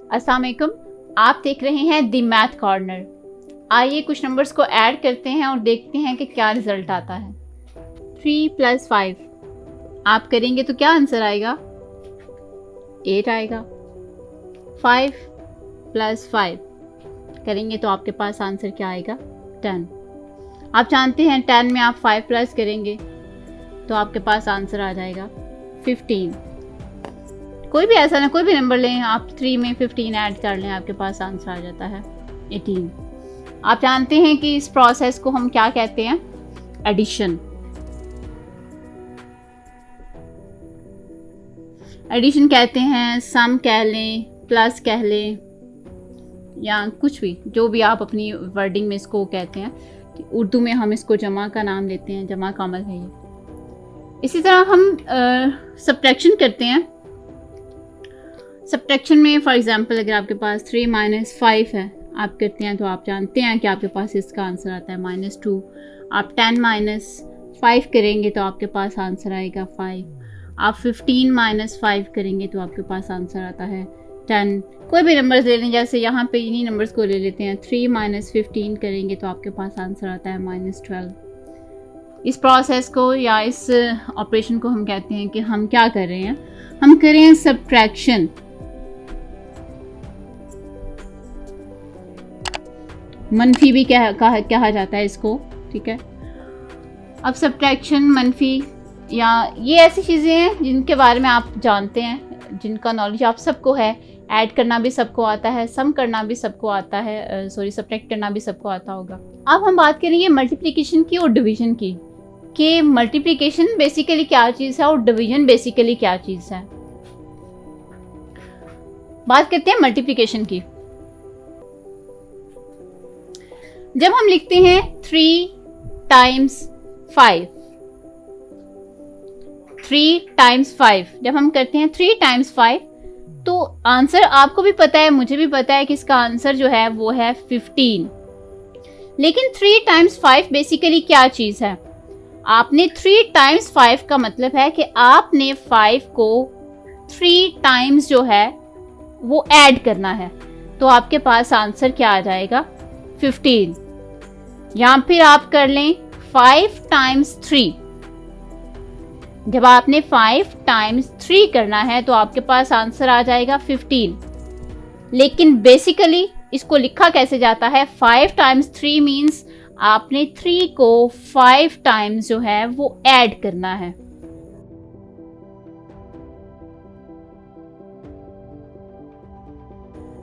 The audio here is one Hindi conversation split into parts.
अस्सलाम वालेकुम, आप देख रहे हैं दी मैथ कॉर्नर। आइए कुछ नंबर्स को ऐड करते हैं और देखते हैं कि क्या रिजल्ट आता है। 3 + 5 आप करेंगे तो क्या आंसर आएगा? 8 आएगा। 5 + 5 करेंगे तो आपके पास आंसर क्या आएगा? 10। आप जानते हैं 10 में आप 5 प्लस करेंगे तो आपके पास आंसर आ जाएगा 15। कोई भी ऐसा ना कोई भी नंबर लें, आप 3 में 15 ऐड कर लें, आपके पास आंसर आ जाता है 18। आप जानते हैं कि इस प्रोसेस को हम क्या कहते हैं? एडिशन। एडिशन कहते हैं, सम कह लें, प्लस कह लें, या कुछ भी, जो भी आप अपनी वर्डिंग में इसको कहते हैं। उर्दू में हम इसको जमा का नाम लेते हैं, जमा का अमल है ये। इसी तरह हम सब्ट्रैक्शन करते हैं। सब्ट्रैक्शन में फॉर एग्जांपल अगर आपके पास 3 - 5 है, आप करते हैं तो आप जानते हैं कि आपके पास इसका आंसर आता है -2। आप 10 - 5 करेंगे तो आपके पास आंसर आएगा 5। आप 15 - 5 करेंगे तो आपके पास आंसर आता है 10। कोई भी नंबर्स ले लें, जैसे यहाँ पे इन्हीं नंबर्स को ले लेते हैं। 3 - 15 करेंगे तो आपके पास आंसर आता है -12। इस प्रोसेस को या इस ऑपरेशन को हम कहते हैं कि हम क्या कर रहे हैं? हम कर रहे हैं सब्ट्रैक्शन। मनफी भी कहा जाता है इसको, ठीक है। अब सब्ट्रैक्शन, मनफी, या ये ऐसी चीज़ें हैं जिनके बारे में आप जानते हैं, जिनका नॉलेज आप सबको है। ऐड करना भी सबको आता है, सम करना भी सबको आता है, सब्ट्रैक्ट करना भी सबको आता होगा। अब हम बात करेंगे मल्टीप्लिकेशन की और डिवीजन की, कि मल्टीप्लिकेशन बेसिकली क्या चीज़ है और डिवीजन बेसिकली क्या चीज़ है। बात करते हैं मल्टीप्लिकेशन की। जब हम लिखते हैं 3 × 5, 3 × 5, जब हम करते हैं 3 × 5 तो आंसर आपको भी पता है, मुझे भी पता है कि इसका आंसर जो है वो है 15। लेकिन 3 × 5 बेसिकली क्या चीज़ है? आपने 3 × 5 का मतलब है कि आपने 5 को 3 टाइम्स जो है वो ऐड करना है, तो आपके पास आंसर क्या आ जाएगा? 15। या फिर आप कर लें 5 × 3। जब आपने 5 × 3 करना है तो आपके पास आंसर आ जाएगा 15। लेकिन बेसिकली इसको लिखा कैसे जाता है? 5 × 3 मीन्स आपने 3 को 5 टाइम्स जो है वो ऐड करना है।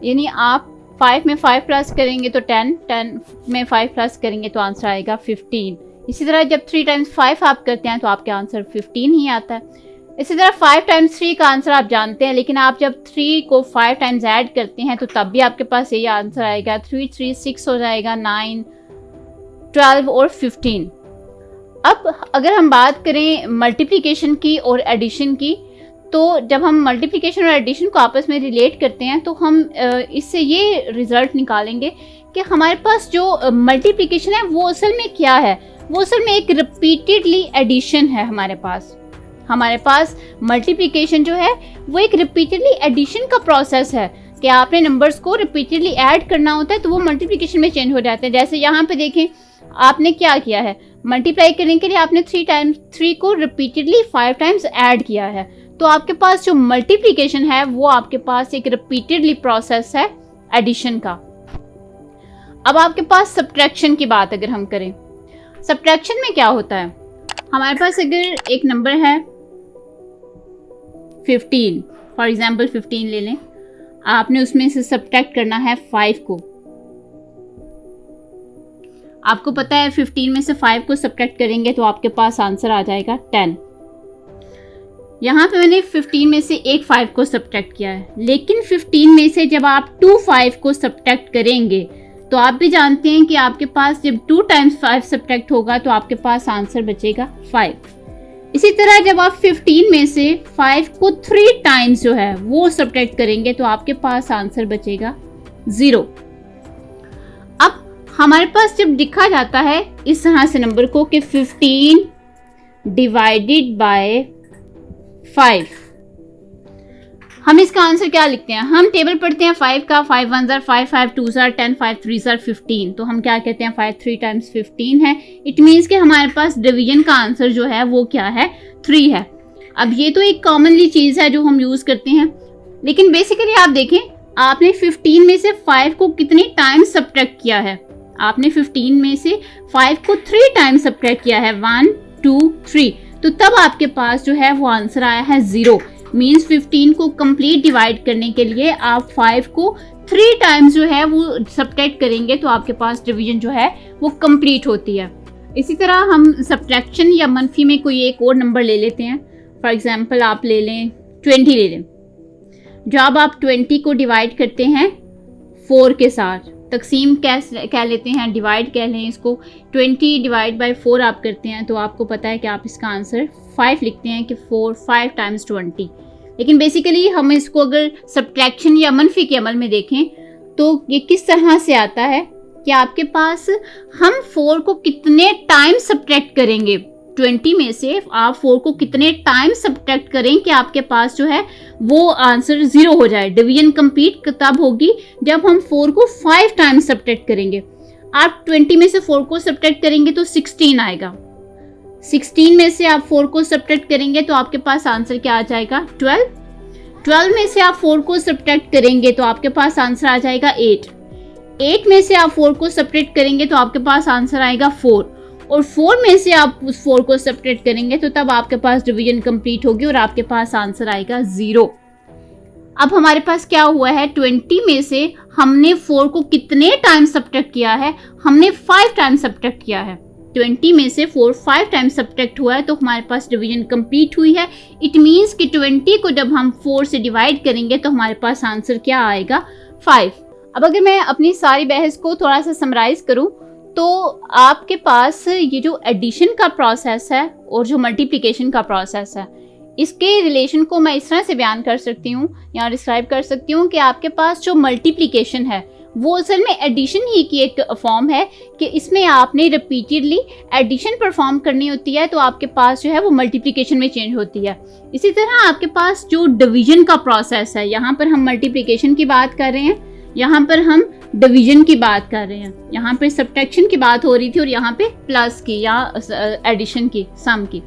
यानी आप 5 में 5 प्लस करेंगे तो 10, 10 में 5 प्लस करेंगे तो आंसर आएगा 15। इसी तरह जब 3 × 5 आप करते हैं तो आपके आंसर 15 ही आता है। इसी तरह 5 × 3 का आंसर आप जानते हैं, लेकिन आप जब 3 को 5 टाइम्स ऐड करते हैं तो तब भी आपके पास यही आंसर आएगा। 3 × 3 6 हो जाएगा, 9, 12 और 15। अब अगर हम बात करें मल्टीप्लिकेशन की और एडिशन की, तो जब हम मल्टीप्लिकेशन और एडिशन को आपस में रिलेट करते हैं तो हम इससे ये रिजल्ट निकालेंगे कि हमारे पास जो मल्टीप्लिकेशन है वो असल में क्या है? वो असल में एक रिपीटेडली एडिशन है। हमारे पास मल्टीप्लिकेशन जो है वो एक रिपीटेडली एडिशन का प्रोसेस है कि आपने नंबर्स को रिपीटेडली ऐड करना होता है तो वो मल्टीप्लिकेशन में चेंज हो जाते हैं। जैसे यहाँ पे देखें, आपने क्या किया है? मल्टीप्लाई करने के लिए आपने 3 को रिपीटेडली 5 टाइम्स ऐड किया है, तो आपके पास जो मल्टीप्लिकेशन है वो आपके पास एक रिपीटेडली प्रोसेस है एडिशन का। अब आपके पास सब्ट्रैक्शन की बात अगर हम करें, सब्ट्रैक्शन में क्या होता है? हमारे पास अगर एक नंबर है 15, फॉर एग्जांपल 15 ले लें, आपने उसमें से सब्ट्रैक्ट करना है 5 को। आपको पता है 15 में से 5 को सब्ट्रैक्ट करेंगे तो आपके पास आंसर आ जाएगा 10। यहाँ पे मैंने 15 में से एक 5 को सब्ट्रैक्ट किया है, लेकिन 15 में से जब आप 2 5 को सब्ट्रैक्ट करेंगे तो आप भी जानते हैं कि आपके पास जब 2 × 5 सब्ट्रैक्ट होगा तो आपके पास आंसर बचेगा 5। इसी तरह जब आप 15 में से 5 को 3 टाइम्स जो है वो सब्ट्रैक्ट करेंगे तो आपके पास आंसर बचेगा 0। अब हमारे पास जब लिखा जाता है इस तरह से नंबर को कि 15 / 5, हम इसका आंसर क्या लिखते हैं, हम टेबल पढ़ते हैं 5 का, 5 1 जार 5, 5 2 जार 10, 5 3 जार 15, तो हम क्या कहते हैं 5 3 टाइम्स 15 है। इट मीन्स कि हमारे पास डिवीजन का आंसर जो है वो क्या है, 3 है। अब ये तो एक कॉमनली चीज़ है जो हम यूज़ करते हैं, लेकिन बेसिकली आप देखें आपने 15 में से 5 को कितने टाइम्स सब्ट्रैक्ट किया है, आपने 15 में से 5 को 3 टाइम्स सब्ट्रैक्ट किया है, 1 2 3, तो तब आपके पास जो है वो आंसर आया है 0। मीन्स 15 को कंप्लीट डिवाइड करने के लिए आप 5 को 3 टाइम्स जो है वो सब्ट्रैक्ट करेंगे तो आपके पास डिवीजन जो है वो कंप्लीट होती है। इसी तरह हम सब्ट्रैक्शन या मनफी में कोई एक और नंबर ले लेते हैं। फॉर एग्जांपल आप ले लें 20 ले लें। जब आप 20 को डिवाइड करते हैं 4 के साथ, तकसीम कह लेते हैं, डिवाइड कह लें इसको, 20 डिवाइड बाय 4 आप करते हैं तो आपको पता है कि आप इसका आंसर 5 लिखते हैं कि 4 5 टाइम्स 20। लेकिन बेसिकली हम इसको अगर सब्ट्रैक्शन या मनफी के अमल में देखें तो ये किस तरह से आता है कि आपके पास हम 4 को कितने टाइम सब्ट्रैक्ट करेंगे, 20 में से आप 4 को कितने टाइम सब्ट्रैक्ट करें कि आपके पास जो है वो आंसर 0 हो जाए। डिवीजन कंप्लीट तब होगी जब हम 4 को 5 टाइम सब्ट्रैक्ट करेंगे। आप 20 में से 4 को सब्ट्रैक्ट करेंगे तो 16 आएगा, 16 में से आप 4 को सब्ट्रैक्ट करेंगे तो आपके पास आंसर क्या आ जाएगा, 12। 12 में से आप 4 को सब्ट्रैक्ट करेंगे तो आपके पास आंसर आ जाएगा 8। 8 में से आप 4 को सब्ट्रैक्ट करेंगे तो आपके पास आंसर आएगा 4, और 4 में से आप उस 4 को सब्ट्रैक्ट करेंगे तो तब आपके पास डिवीजन कंप्लीट होगी और आपके पास आंसर आएगा 0। अब हमारे पास क्या हुआ है, 20 में से हमने 4 को कितने टाइम सब्ट्रैक्ट किया है, हमने 5 टाइम सब्ट्रैक्ट किया है। 20 में से 4 5 टाइम सब्ट्रैक्ट हुआ है तो हमारे पास डिवीजन कंप्लीट हुई है। इट मीन्स कि 20 को जब हम 4 से डिवाइड करेंगे तो हमारे पास आंसर क्या आएगा, 5। अब अगर मैं अपनी सारी बहस को थोड़ा सा समराइज करूं तो आपके पास ये जो एडिशन का प्रोसेस है और जो मल्टीप्लिकेशन का प्रोसेस है, इसके रिलेशन को मैं इस तरह से बयान कर सकती हूँ या डिस्क्राइब कर सकती हूँ कि आपके पास जो मल्टीप्लिकेशन है वो असल में एडिशन ही की एक फॉर्म है कि इसमें आपने रिपीटेडली एडिशन परफॉर्म करनी होती है तो आपके पास जो है वो मल्टीप्लिकेशन में चेंज होती है। इसी तरह आपके पास जो डिवीजन का प्रोसेस है, यहाँ पर हम मल्टीप्लिकेशन की बात कर रहे हैं, यहाँ पर हम डिवीजन की बात कर रहे हैं, यहाँ पे सब्ट्रैक्शन की बात हो रही थी और यहाँ पे प्लस की या एडिशन की, सम की।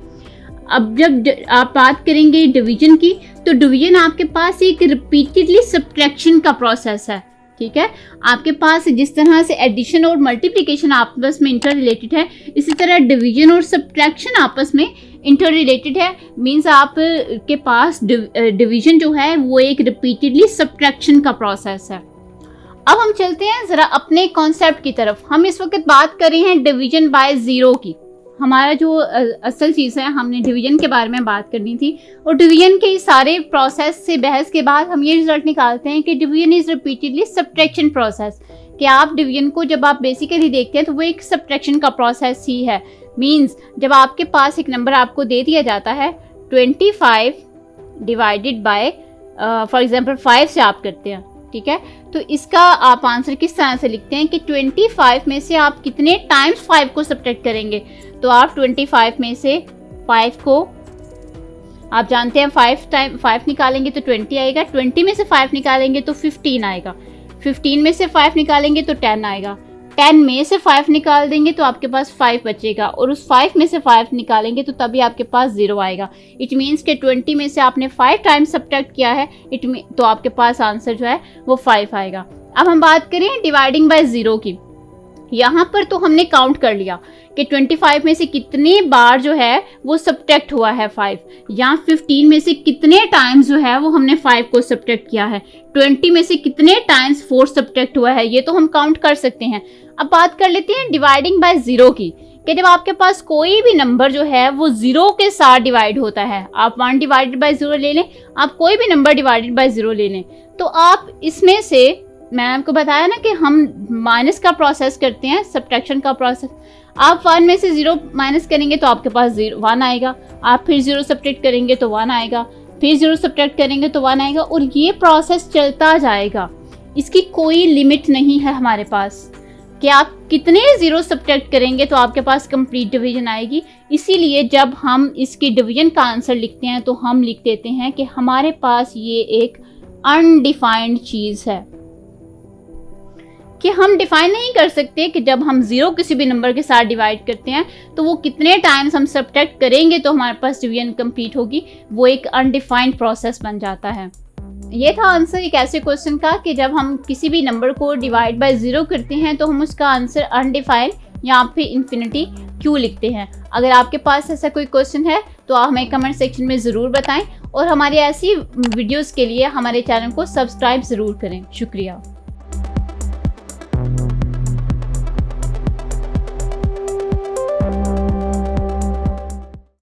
अब जब आप बात करेंगे डिवीजन की तो डिवीजन आपके पास एक रिपीटेडली सब्ट्रैक्शन का प्रोसेस है, ठीक है। आपके पास जिस तरह से एडिशन और मल्टीप्लिकेशन आपस में इंटर रिलेटेड है, इसी तरह डिवीजन और सब्ट्रैक्शन आपस में इंटर रिलेटेड है। मींस आप के पास डिवीजन जो है वो एक रिपीटेडली सब्ट्रैक्शन का प्रोसेस है। अब हम चलते हैं जरा अपने कॉन्सेप्ट की तरफ। हम इस वक्त बात कर रहे हैं डिवीजन बाय 0 की। हमारा जो असल चीज़ है, हमने डिवीजन के बारे में बात करनी थी और डिवीजन के सारे प्रोसेस से बहस के बाद हम ये रिजल्ट निकालते हैं कि division is repeatedly subtraction process. कि आप डिवीजन को जब आप बेसिकली देखते हैं तो वो एक सब्ट्रैक्शन का प्रोसेस ही है। मींस जब आपके पास एक नंबर आपको दे दिया जाता है 25 डिवाइडेड बाय फॉर एग्जांपल 5 से आप करते हैं, ठीक है, तो इसका आप आंसर किस तरह से लिखते हैं कि 25 में से आप कितने टाइम्स 5 को सब्ट्रैक्ट करेंगे। तो आप 25 में से 5 को, आप जानते हैं 5 निकालेंगे तो 20 आएगा, 20 में से 5 निकालेंगे तो 15 आएगा, 15 में से 5 निकालेंगे तो 10 आएगा, 10 में से 5 निकाल देंगे तो आपके पास 5 बचेगा और उस 5 में से 5 निकालेंगे तो तभी आपके पास 0 आएगा। इट मीन्स कि 20 में से आपने 5 टाइम्स सब्ट्रैक्ट किया है, तो आपके पास आंसर जो है वो 5 आएगा। अब हम बात करें डिवाइडिंग बाय 0 की। यहाँ पर तो हमने काउंट कर लिया कि 25 में से कितने बार जो है वो सब्ट्रैक्ट हुआ है 5, या 15 में से कितने टाइम्स जो है वो हमने 5 को सब्ट्रैक्ट किया है, 20 में से कितने टाइम्स 4 सब्ट्रैक्ट हुआ है, ये तो हम काउंट कर सकते हैं। अब बात कर लेते हैं डिवाइडिंग बाय 0 की कि जब आपके पास कोई भी नंबर जो है वो 0 के साथ डिवाइड होता है, आप 1 डिवाइडेड बाय 0 ले लें, आप कोई भी नंबर डिवाइडेड बाय 0 ले लें, तो आप इसमें से, मैंने आपको बताया ना कि हम माइनस का प्रोसेस करते हैं, सब्ट्रैक्शन का प्रोसेस। आप 1 में से 0 माइनस करेंगे तो आपके पास 1 आएगा, आप फिर 0 सब्ट्रैक्ट करेंगे तो 1 आएगा, फिर 0 सब्ट्रैक्ट करेंगे तो 1 आएगा, और ये प्रोसेस चलता जाएगा। इसकी कोई लिमिट नहीं है हमारे पास कि आप कितने 0 सब्ट्रैक्ट करेंगे तो आपके पास कंप्लीट डिवीजन आएगी। इसीलिए जब हम इसकी डिवीजन का आंसर लिखते हैं तो हम लिख देते हैं कि हमारे पास ये एक अनडिफाइंड चीज़ है, कि हम डिफाइन नहीं कर सकते कि जब हम 0 किसी भी नंबर के साथ डिवाइड करते हैं तो वो कितने टाइम्स हम सब्ट्रैक्ट करेंगे तो हमारे पास डिवीजन कंप्लीट होगी। वो एक अनडिफाइंड प्रोसेस बन जाता है। ये था आंसर एक ऐसे क्वेश्चन का कि जब हम किसी भी नंबर को डिवाइड बाय 0 करते हैं तो हम उसका आंसर अनडिफाइंड या फिर इन्फिनिटी क्यों लिखते हैं। अगर आपके पास ऐसा कोई क्वेश्चन है तो आप हमें कमेंट सेक्शन में ज़रूर बताएं और हमारी ऐसी वीडियोस के लिए हमारे चैनल को सब्सक्राइब ज़रूर करें। शुक्रिया।